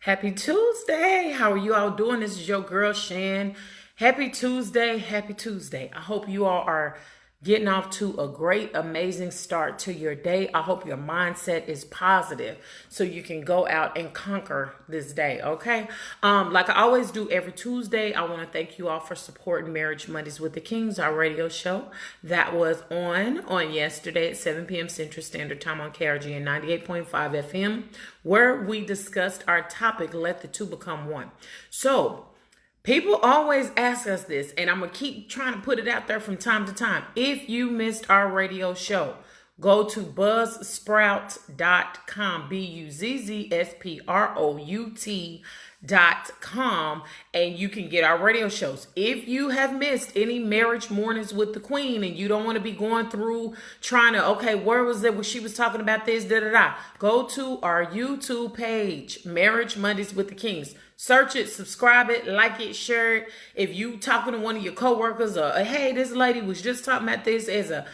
Happy Tuesday. How are you all doing? This is your girl Shan. Happy Tuesday. Happy Tuesday. I hope you all are getting off to a great, amazing start to your day. I hope your mindset is positive so you can go out and conquer this day, okay? Like I always do every Tuesday, I want to thank you all for supporting Marriage Mondays with the Kings, our radio show that was on yesterday at 7 p.m. Central Standard Time on KRG and 98.5 FM, where we discussed our topic, Let the Two Become One. So, people always ask us this, and I'm going to keep trying to put it out there from time to time. If you missed our radio show, go to buzzsprout.com, buzzsprout.com, and you can get our radio shows. If you have missed any Marriage Mornings with the Queen and you don't want to be going through trying to, okay, where was it when she was talking about this, go to our YouTube page, Marriage Mondays with the Kings. Search it, subscribe it, like it, share it. If you talking to one of your coworkers or, hey, this lady was just talking about this as a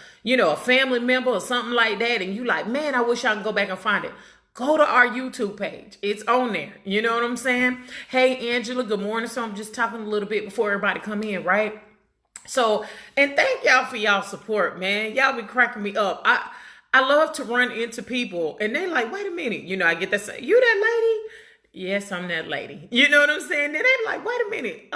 family member or something like that, and you like, man, I wish I could go back and find it. Go to our YouTube page. It's on there. You know what I'm saying? Hey, Angela, good morning. So I'm just talking a little bit before everybody come in, right? So, and thank y'all for y'all support, man. Y'all be cracking me up. I love to run into people, and they like, wait a minute. I get that say, you that lady? Yes, I'm that lady. You know what I'm saying? Then they like, wait a minute.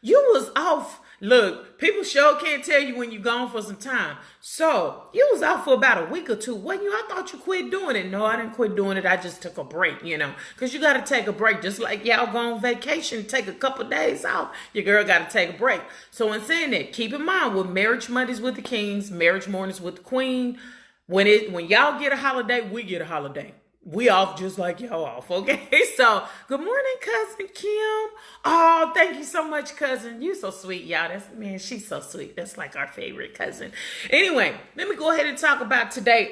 You was off. Look, people sure can't tell you when you gone for some time. So, you was out for about a week or two, wasn't you? I thought you quit doing it. No, I didn't quit doing it. I just took a break, because you got to take a break. Just like y'all go on vacation, take a couple of days off. Your girl got to take a break. So, in saying that, keep in mind with Marriage Mondays with the Kings, Marriage Mornings with the Queen, when y'all get a holiday, we get a holiday. We off just like y'all off, okay? So, good morning, Cousin Kim. Oh, thank you so much, cousin. You so sweet, y'all. She's so sweet. That's like our favorite cousin. Anyway, let me go ahead and talk about today,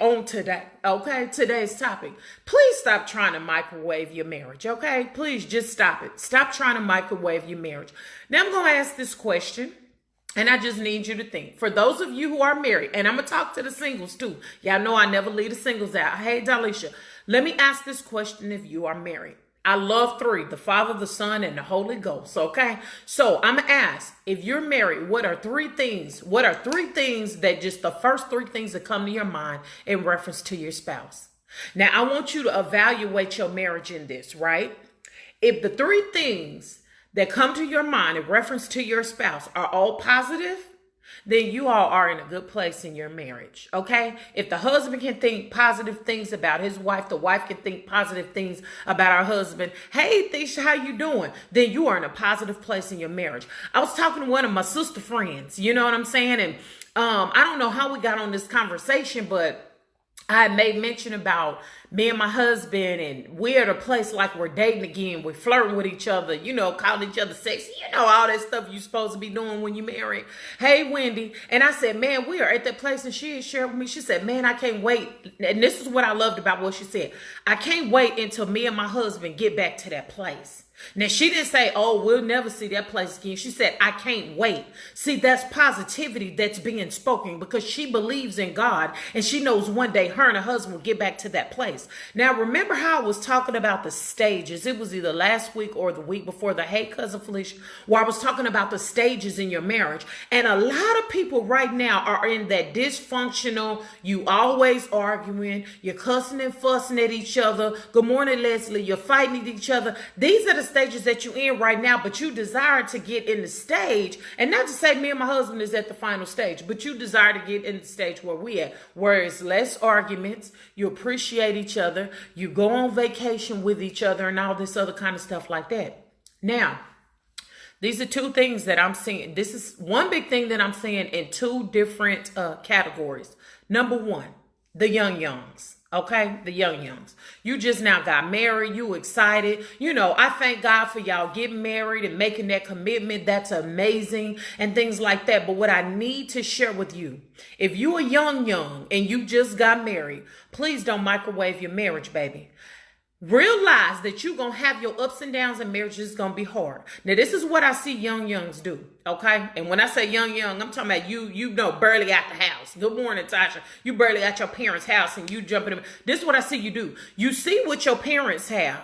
okay? Today's topic. Please stop trying to microwave your marriage, okay? Please just stop it. Stop trying to microwave your marriage. Now, I'm going to ask this question. And I just need you to think. For those of you who are married, and I'm going to talk to the singles too. Y'all know I never leave the singles out. Hey, Dalisha, let me ask this question if you are married. I love three, the Father, the Son, and the Holy Ghost, okay? So I'm going to ask, if you're married, what are three things that just the first three things that come to your mind in reference to your spouse? Now, I want you to evaluate your marriage in this, right? If the three things that come to your mind in reference to your spouse are all positive, then you all are in a good place in your marriage, okay? If the husband can think positive things about his wife, the wife can think positive things about her husband. Hey, Thisha, how you doing? Then you are in a positive place in your marriage. I was talking to one of my sister friends, you know what I'm saying? And I don't know how we got on this conversation, but I made mention about me and my husband, and we're at a place like we're dating again. We're flirting with each other, calling each other sexy, all that stuff you're supposed to be doing when you're married. Hey, Wendy. And I said, man, we are at that place. And she had shared with me, she said, man, I can't wait. And this is what I loved about what she said. I can't wait until me and my husband get back to that place. Now, she didn't say, oh, we'll never see that place again. She said, I can't wait. See, that's positivity that's being spoken because she believes in God and she knows one day her and her husband will get back to that place. Now, remember how I was talking about the stages? It was either last week or the week before the Hey Cousin Felicia, where I was talking about the stages in your marriage. And a lot of people right now are in that dysfunctional, you always arguing, you're cussing and fussing at each other. Good morning, Leslie. You're fighting at each other. These are the stages that you're in right now, but you desire to get in the stage, and not to say me and my husband is at the final stage, but you desire to get in the stage where we at, where it's less arguments, you appreciate each other, you go on vacation with each other, and all this other kind of stuff like that. Now, these are two things that I'm seeing. This is one big thing that I'm seeing in two different categories. Number one, the youngs. Okay, the youngs. You just now got married. You excited. I thank God for y'all getting married and making that commitment. That's amazing and things like that. But what I need to share with you, if you are young and you just got married, please don't microwave your marriage, baby. Realize that you're going to have your ups and downs in marriage. It's going to be hard. Now, this is what I see youngs do, okay? And when I say young, I'm talking about you barely out the house. Good morning, Tasha. You barely at your parents' house and you jumping in. This is what I see you do. You see what your parents have.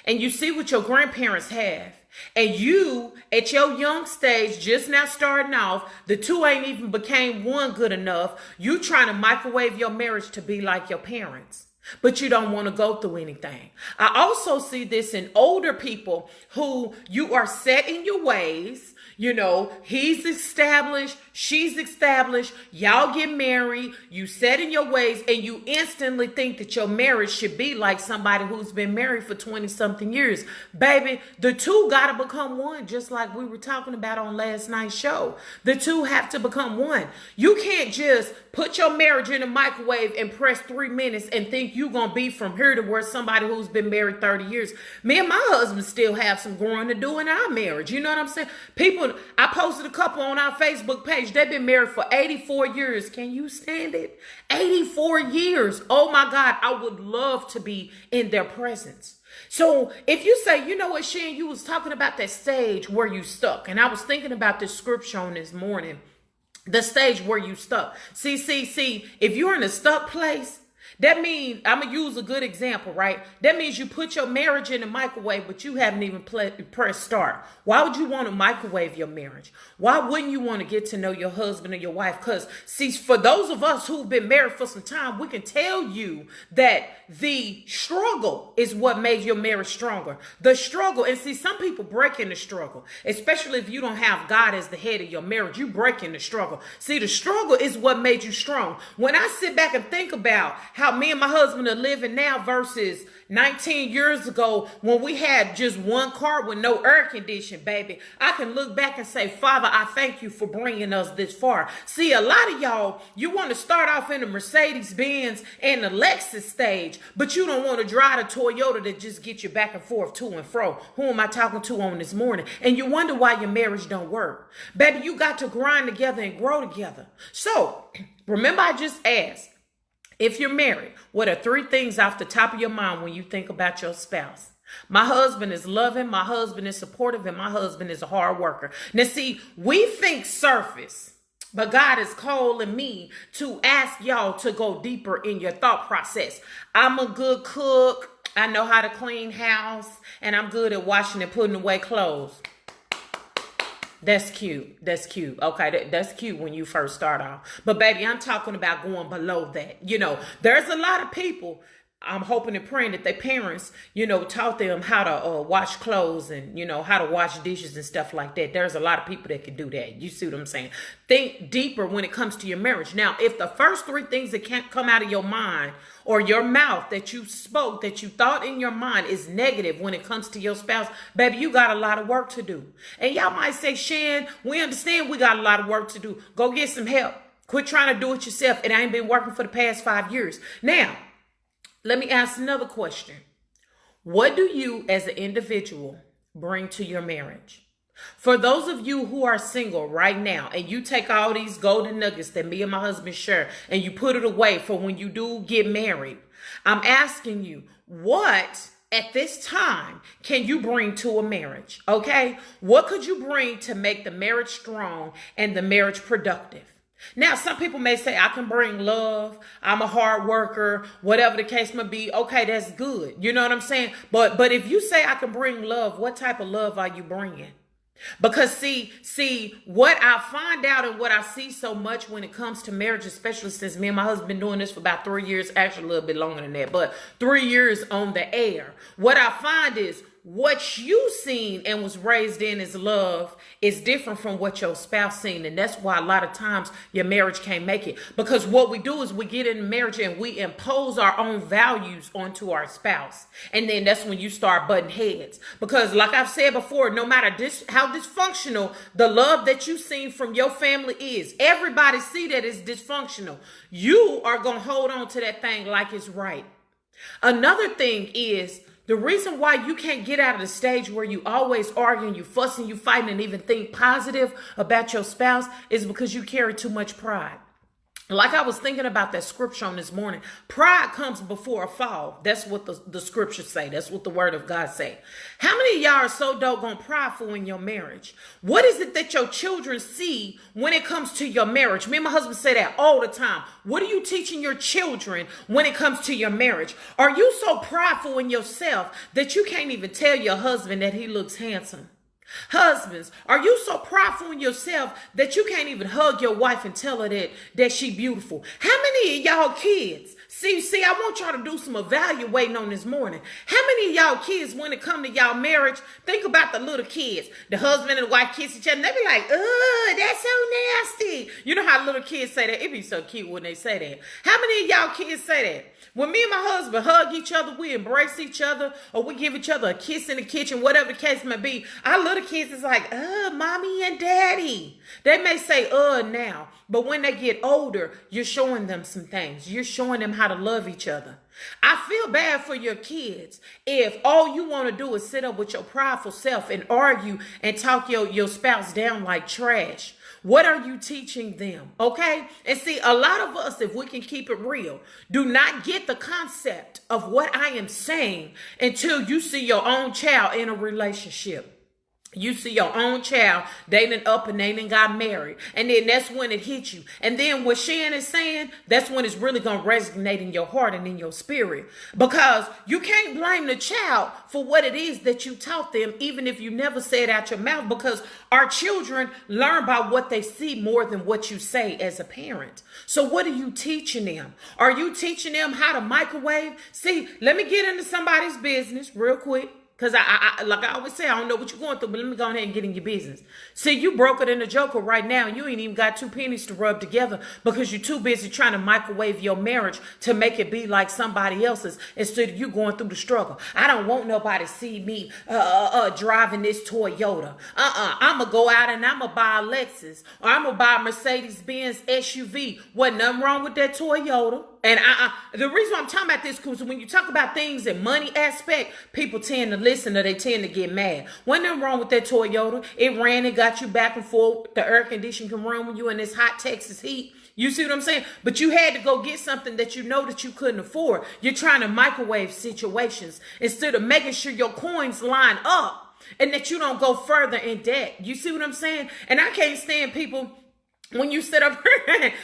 and you see what your grandparents have, and you at your young stage just now starting off, the two ain't even became one good enough. You trying to microwave your marriage to be like your parents, but you don't want to go through anything. I also see this in older people who you are set in your ways. You know, he's established, she's established, y'all get married, you set in your ways, and you instantly think that your marriage should be like somebody who's been married for 20 something years. Baby, the two got to become one, just like we were talking about on last night's show. The two have to become one. You can't just put your marriage in a microwave and press 3 minutes and think you're going to be from here to where somebody who's been married 30 years. Me and my husband still have some growing to do in our marriage. You know what I'm saying? I posted a couple on our Facebook page. They've been married for 84 years. Can you stand it? 84 years. Oh my God. I would love to be in their presence. So if you say, you know what, Shan, you was talking about that stage where you stuck. And I was thinking about this scripture on this morning. The stage where you stuck. See, if you're in a stuck place, that means, I'm going to use a good example, right? That means you put your marriage in the microwave, but you haven't even pressed start. Why would you want to microwave your marriage? Why wouldn't you want to get to know your husband or your wife? Because, see, for those of us who've been married for some time, we can tell you that the struggle is what made your marriage stronger. The struggle, and see, some people break in the struggle, especially if you don't have God as the head of your marriage. You break in the struggle. See, the struggle is what made you strong. When I sit back and think about how me and my husband are living now versus 19 years ago when we had just one car with no air conditioning, baby, I can look back and say, Father, I thank you for bringing us this far. See, a lot of y'all, you want to start off in the Mercedes-Benz and the Lexus stage, but you don't want to drive a Toyota that just get you back and forth to and fro. Who am I talking to on this morning? And you wonder why your marriage don't work. Baby, you got to grind together and grow together. So, remember I just asked, if you're married, what are 3 things off the top of your mind when you think about your spouse? My husband is loving, my husband is supportive, and my husband is a hard worker. Now, see, we think surface, but God is calling me to ask y'all to go deeper in your thought process. I'm a good cook. I know how to clean house, and I'm good at washing and putting away clothes. That's cute. That's cute. Okay, that's cute when you first start off. But baby, I'm talking about going below that. You know, there's a lot of people, I'm hoping and praying that their parents, you know, taught them how to wash clothes and, you know, how to wash dishes and stuff like that. There's a lot of people that can do that. You see what I'm saying? Think deeper when it comes to your marriage. Now, if the first 3 things that can't come out of your mind or your mouth that you spoke, that you thought in your mind is negative when it comes to your spouse, baby, you got a lot of work to do. And y'all might say, Shan, we understand we got a lot of work to do. Go get some help. Quit trying to do it yourself. It ain't been working for the past 5 years. Now, let me ask another question. What do you as an individual bring to your marriage? For those of you who are single right now and you take all these golden nuggets that me and my husband share and you put it away for when you do get married, I'm asking you, what at this time can you bring to a marriage? Okay? What could you bring to make the marriage strong and the marriage productive? Now, some people may say, I can bring love. I'm a hard worker, whatever the case may be. Okay, that's good. You know what I'm saying? But if you say I can bring love, what type of love are you bringing? Because see, what I find out and what I see so much when it comes to marriage, especially since me and my husband been doing this for about 3 years, actually a little bit longer than that, but 3 years on the air. What I find is what you seen and was raised in as love is different from what your spouse seen. And that's why a lot of times your marriage can't make it. Because what we do is we get in marriage and we impose our own values onto our spouse. And then that's when you start butting heads. Because like I've said before, no matter how dysfunctional the love that you seen from your family is, everybody see that it's dysfunctional. You are going to hold on to that thing like it's right. Another thing is, the reason why you can't get out of the stage where you always arguing, you fussing, you fighting, and even think positive about your spouse is because you carry too much pride. Like I was thinking about that scripture on this morning. Pride comes before a fall. That's what the scriptures say. That's what the word of God say. How many of y'all are so doggone prideful in your marriage? What is it that your children see when it comes to your marriage? Me and my husband say that all the time. What are you teaching your children when it comes to your marriage? Are you so prideful in yourself that you can't even tell your husband that he looks handsome? Husbands, are you so prideful in yourself that you can't even hug your wife and tell her that she beautiful? How many of y'all kids? See, I want y'all to do some evaluating on this morning. How many of y'all kids, when it come to y'all marriage, think about the little kids. The husband and the wife kiss each other, and they be like, "Ugh, that's so nasty." You know how little kids say that? It be so cute when they say that. How many of y'all kids say that? When me and my husband hug each other, we embrace each other, or we give each other a kiss in the kitchen, whatever the case may be, our little kids is like, mommy and daddy. They may say, now, but when they get older, you're showing them some things. You're showing them how to love each other. I feel bad for your kids if all you want to do is sit up with your prideful self and argue and talk your spouse down like trash. What are you teaching them? Okay. And see, a lot of us, if we can keep it real, do not get the concept of what I am saying until you see your own child in a relationship. You see your own child, they done up and they done got married. And then that's when it hits you. And then what Shan is saying, that's when it's really going to resonate in your heart and in your spirit. Because you can't blame the child for what it is that you taught them, even if you never say it out your mouth. Because our children learn by what they see more than what you say as a parent. So what are you teaching them? Are you teaching them how to microwave? See, let me get into somebody's business real quick. Because I like I always say, I don't know what you're going through, but let me go ahead and get in your business. See, you broke it in a joker right now. You ain't even got two pennies to rub together because you're too busy trying to microwave your marriage to make it be like somebody else's instead of you going through the struggle. I don't want nobody to see me driving this Toyota. I'm going to go out and I'm going to buy a Lexus or I'm going to buy a Mercedes-Benz SUV. Wasn't nothing wrong with that Toyota. And the reason I'm talking about this, because when you talk about things in money aspect, people tend to listen or they tend to get mad. Wasn't nothing wrong with that Toyota. It ran and got you back and forth. The air conditioning can run when you in this hot Texas heat. You see what I'm saying? But you had to go get something that you know that you couldn't afford. You're trying to microwave situations instead of making sure your coins line up and that you don't go further in debt. You see what I'm saying? And I can't stand people when you sit up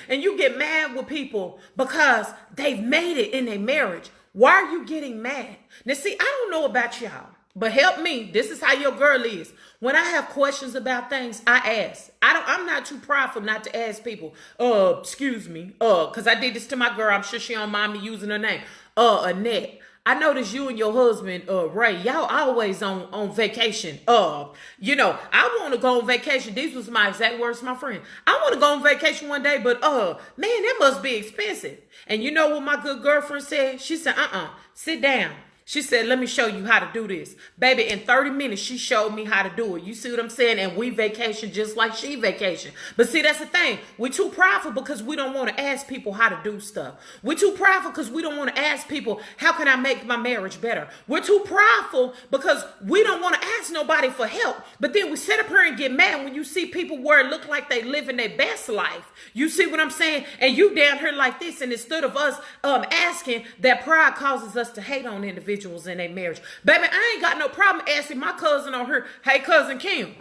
and you get mad with people because they've made it in their marriage. Why are you getting mad? Now, see, I don't know about y'all, but help me. This is how your girl is. When I have questions about things, I ask. I'm not too prideful not to ask people, excuse me, because I did this to my girl. I'm sure she don't mind me using her name. Annette. I noticed you and your husband, Ray, y'all always on vacation. I want to go on vacation. These was my exact words, my friend. I want to go on vacation one day, but man, that must be expensive. And you know what my good girlfriend said? She said, sit down. She said, let me show you how to do this. Baby, in 30 minutes, she showed me how to do it. You see what I'm saying? And we vacation just like she vacation. But see, that's the thing. We're too prideful because we don't want to ask people how to do stuff. We're too prideful because we don't want to ask people, how can I make my marriage better? We're too prideful because we don't want to ask nobody for help. But then we sit up here and get mad when you see people where it look like they living their best life. You see what I'm saying? And you down here like this. And instead of us asking, that pride causes us to hate on individuals in their marriage. Baby, I ain't got no problem asking my cousin on her, hey, cousin Kim,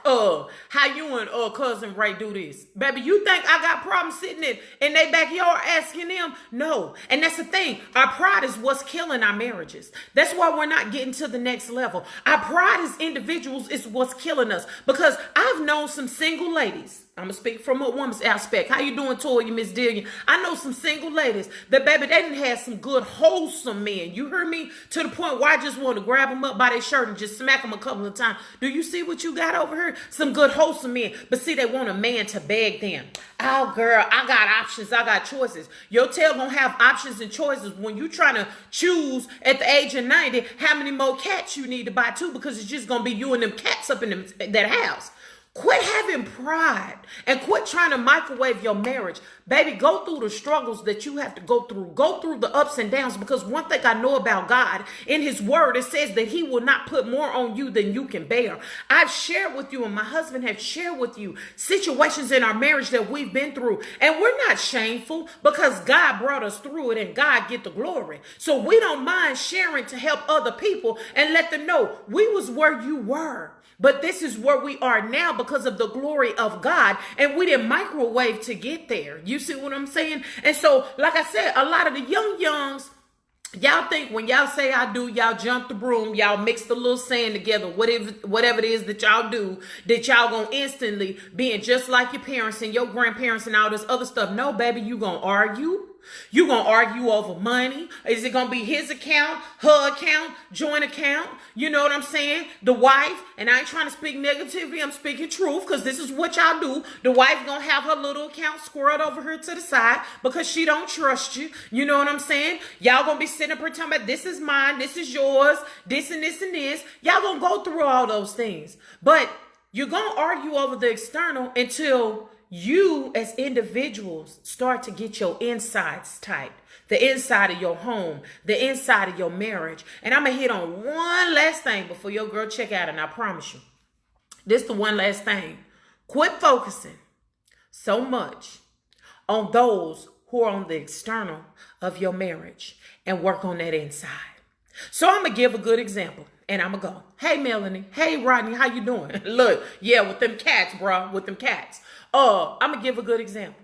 how you and cousin Ray do this? Baby, you think I got problems sitting in their backyard asking them? No. And that's the thing. Our pride is what's killing our marriages. That's why we're not getting to the next level. Our pride as individuals is what's killing us. Because I've known some single ladies. I'm going to speak from a woman's aspect. How you doing, Toya, Miss Dillion? I know some single ladies that, baby, they didn't have some good, wholesome men. You heard me? To the point where I just want to grab them up by their shirt and just smack them a couple of times. Do you see what you got over here? Some good, wholesome men. But see, they want a man to beg them. Oh, girl, I got options. I got choices. Your tail going to have options and choices when you trying to choose at the age of 90 how many more cats you need to buy too, because it's just going to be you and them cats up in that house. Quit having pride and quit trying to microwave your marriage. Baby, go through the struggles that you have to go through. Go through the ups and downs, because one thing I know about God, in his word, it says that he will not put more on you than you can bear. I've shared with you, and my husband has shared with you, situations in our marriage that we've been through. And we're not shameful, because God brought us through it and God get the glory. So we don't mind sharing to help other people and let them know we was where you were. But this is where we are now because of the glory of God. And we didn't microwave to get there. You see what I'm saying? And so, like I said, a lot of the youngs, y'all think when y'all say I do, y'all jump the broom, y'all mix the little sand together, whatever it is that y'all do, that y'all gonna instantly being just like your parents and your grandparents and all this other stuff. No, baby, you gonna argue. You gonna argue over money. Is it gonna be his account, her account, joint account? You know what I'm saying? The wife, and I ain't trying to speak negativity, I'm speaking truth, because this is what y'all do. The wife gonna have her little account squirreled over here to the side because she don't trust you. You know what I'm saying? Y'all gonna be sitting up here talking about this is mine, this is yours, this and this and this. Y'all gonna go through all those things. But you're gonna argue over the external until you as individuals start to get your insides tight, the inside of your home, the inside of your marriage. And I'm going to hit on one last thing before your girl check out. And I promise you, this is the one last thing. Quit focusing so much on those who are on the external of your marriage and work on that inside. So I'm going to give a good example. And I'm going to go, hey, Melanie. Hey, Rodney, how you doing? Look, yeah, with them cats, bro, with them cats. I'm going to give a good example.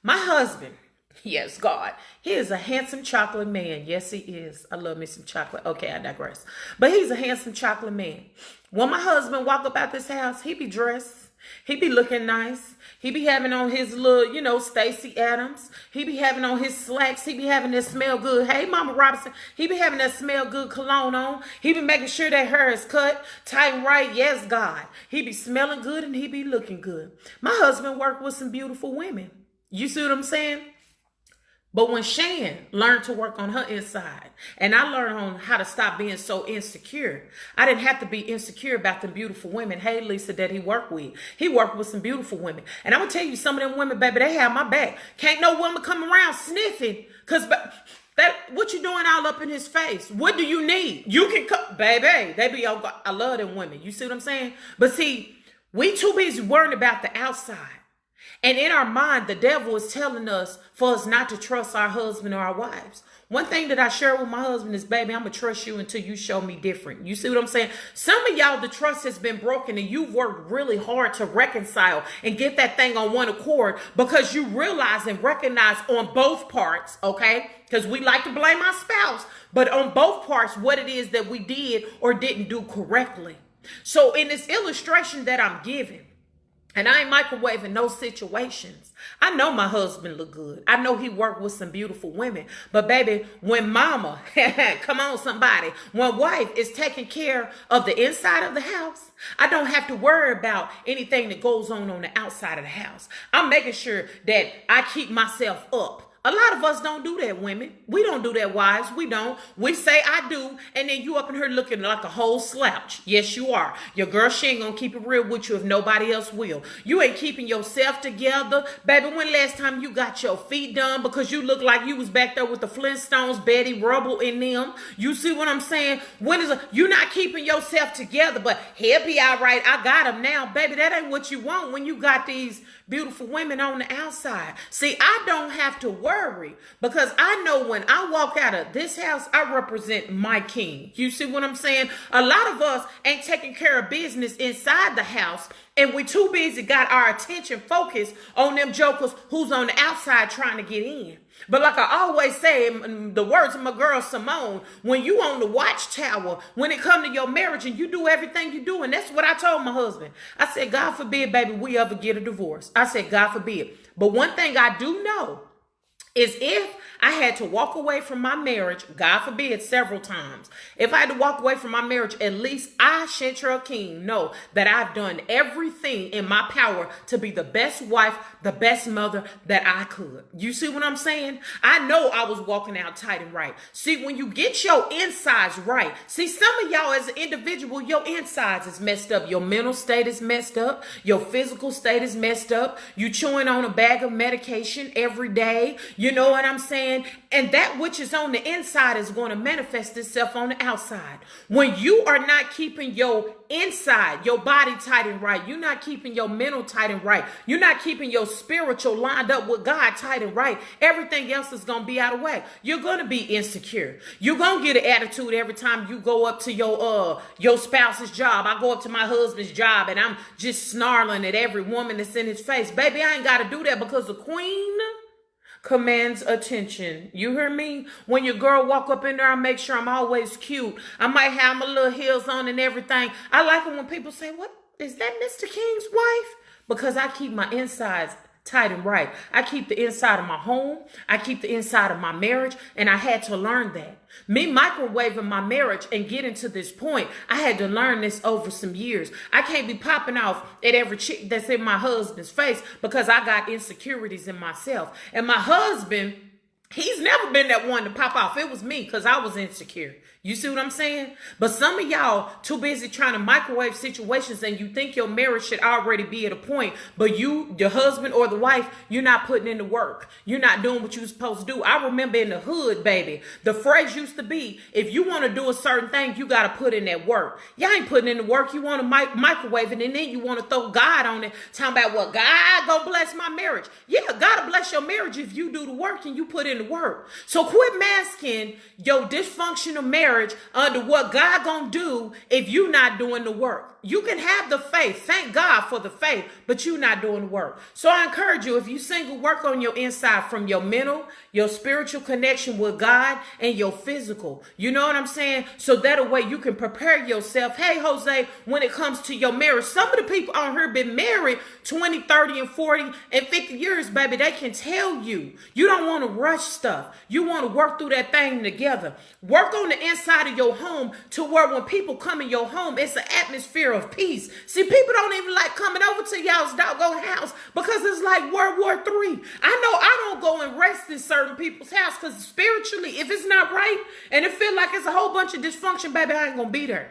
My husband, yes, God, he is a handsome chocolate man. Yes, he is. I love me some chocolate. Okay, I digress. But he's a handsome chocolate man. When my husband walk up out this house, he be dressed. He be looking nice. He be having on his little, Stacey Adams. He be having on his slacks. He be having that smell good. Hey, Mama Robinson. He be having that smell good cologne on. He be making sure that hair is cut tight and right. Yes, God. He be smelling good and he be looking good. My husband worked with some beautiful women. You see what I'm saying? But when Shan learned to work on her inside, and I learned on how to stop being so insecure, I didn't have to be insecure about the beautiful women. Hey, Lisa, that he worked with. He worked with some beautiful women. And I'm going to tell you, some of them women, baby, they have my back. Can't no woman come around sniffing, because what you doing all up in his face? What do you need? You can come, baby. They be, I love them women. You see what I'm saying? But see, we too busy worrying about the outside. And in our mind, the devil is telling us for us not to trust our husband or our wives. One thing that I share with my husband is, baby, I'm going to trust you until you show me different. You see what I'm saying? Some of y'all, the trust has been broken and you've worked really hard to reconcile and get that thing on one accord because you realize and recognize on both parts, okay? Because we like to blame our spouse, but on both parts, what it is that we did or didn't do correctly. So in this illustration that I'm giving, and I ain't microwaving no situations, I know my husband look good. I know he worked with some beautiful women. But baby, when mama, come on somebody, when wife is taking care of the inside of the house, I don't have to worry about anything that goes on the outside of the house. I'm making sure that I keep myself up. A lot of us don't do that, women. We don't do that, wives. We don't. We say, I do, and then you up in here looking like a whole slouch. Yes, you are. Your girl, she ain't gonna keep it real with you if nobody else will. You ain't keeping yourself together. Baby, when last time you got your feet done because you look like you was back there with the Flintstones, Betty Rubble in them? You see what I'm saying? You're not keeping yourself together, but he'll be all right. I got him now. Baby, that ain't what you want when you got these beautiful women on the outside. See, I don't have to worry because I know when I walk out of this house, I represent my king. You see what I'm saying? A lot of us ain't taking care of business inside the house, and we too busy got our attention focused on them jokers who's on the outside trying to get in. But like I always say, in the words of my girl Simone, when you on the watchtower, when it come to your marriage and you do everything you do, and that's what I told my husband. I said, God forbid, baby, we ever get a divorce. I said, God forbid. But one thing I do know is if I had to walk away from my marriage, God forbid, several times. If I had to walk away from my marriage, at least I, Chantrell King, know that I've done everything in my power to be the best wife, the best mother that I could. You see what I'm saying? I know I was walking out tight and right. See, when you get your insides right, see, some of y'all as an individual, your insides is messed up. Your mental state is messed up. Your physical state is messed up. You chewing on a bag of medication every day. You know what I'm saying? And that which is on the inside is going to manifest itself on the outside. When you are not keeping your inside, your body tight and right, you're not keeping your mental tight and right, you're not keeping your spiritual lined up with God tight and right, everything else is going to be out of whack. You're going to be insecure. You're going to get an attitude every time you go up to your spouse's job. I go up to my husband's job and I'm just snarling at every woman that's in his face. Baby, I ain't got to do that because the queen commands attention. You hear me? When your girl walk up in there, I make sure I'm always cute. I might have my little heels on and everything. I like it when people say, what, is that Mr. King's wife? Because I keep my insides tight and right. I keep the inside of my home. I keep the inside of my marriage. And I had to learn that. Me microwaving my marriage and getting to this point, I had to learn this over some years. I can't be popping off at every chick that's in my husband's face because I got insecurities in myself. And my husband, he's never been that one to pop off. It was me because I was insecure. You see what I'm saying? But some of y'all too busy trying to microwave situations and you think your marriage should already be at a point, but you, your husband or the wife, you're not putting in the work. You're not doing what you're supposed to do. I remember in the hood, baby, the phrase used to be, if you want to do a certain thing, you got to put in that work. Y'all ain't putting in the work. You want to microwave it and then you want to throw God on it, talking about what God gonna bless my marriage. Yeah, God will bless your marriage if you do the work and you put in the work. So quit masking your dysfunctional marriage under what God gonna do if you not doing the work. You can have the faith. Thank God for the faith, but you not doing the work. So I encourage you, if you single, work on your inside from your mental, your spiritual connection with God, and your physical. You know what I'm saying? So that way you can prepare yourself. Hey, Jose, when it comes to your marriage, some of the people on here been married 20, 30, and 40, and 50 years, baby. They can tell you. You don't want to rush stuff. You want to work through that thing together. Work on the inside of your home to where when people come in your home, it's an atmosphere of peace. See, people don't even like coming over to y'all's doggone house because it's like World War III. I know I don't go and rest in certain people's house because spiritually, if it's not right and it feel like it's a whole bunch of dysfunction, baby, I ain't gonna be there.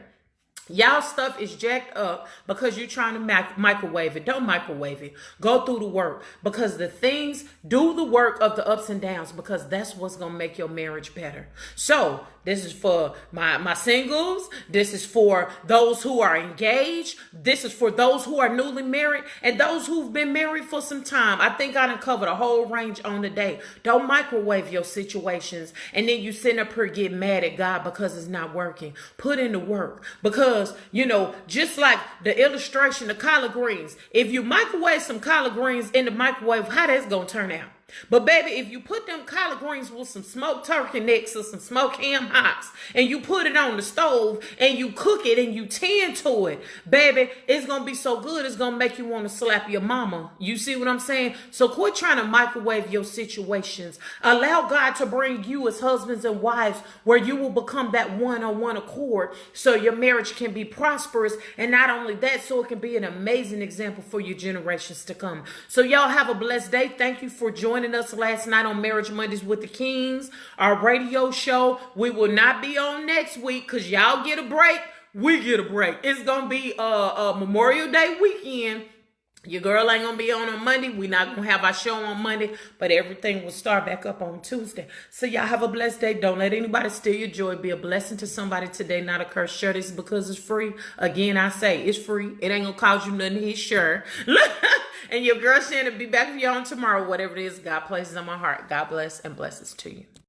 Y'all stuff is jacked up because you're trying to microwave it. Don't microwave it. Go through the work because the things do the work of the ups and downs because that's what's going to make your marriage better. So this is for my singles. This is for those who are engaged. This is for those who are newly married and those who've been married for some time. I think I done covered a whole range on the day. Don't microwave your situations and then you sit up here get mad at God because it's not working. Put in the work because, you know, just like the illustration of collard greens, if you microwave some collard greens in the microwave, how that's going to turn out? But baby, if you put them collard greens with some smoked turkey necks or some smoked ham hocks and you put it on the stove and you cook it and you tend to it, baby, it's going to be so good. It's going to make you want to slap your mama. You see what I'm saying? So quit trying to microwave your situations. Allow God to bring you as husbands and wives where you will become that one-on-one accord so your marriage can be prosperous. And not only that, so it can be an amazing example for your generations to come. So y'all have a blessed day. Thank you for joining us last night on Marriage Mondays with the Kings, our radio show. We will not be on next week because y'all get a break. We get a break. It's going to be a Memorial Day weekend. Your girl ain't going to be on Monday. We're not going to have our show on Monday, but everything will start back up on Tuesday. So y'all have a blessed day. Don't let anybody steal your joy. Be a blessing to somebody today, not a curse. Share this because it's free. Again, I say it's free. It ain't going to cost you nothing to hit share. And your girl Shannon be back with y'all on tomorrow. Whatever it is God places on my heart. God bless and blessings to you.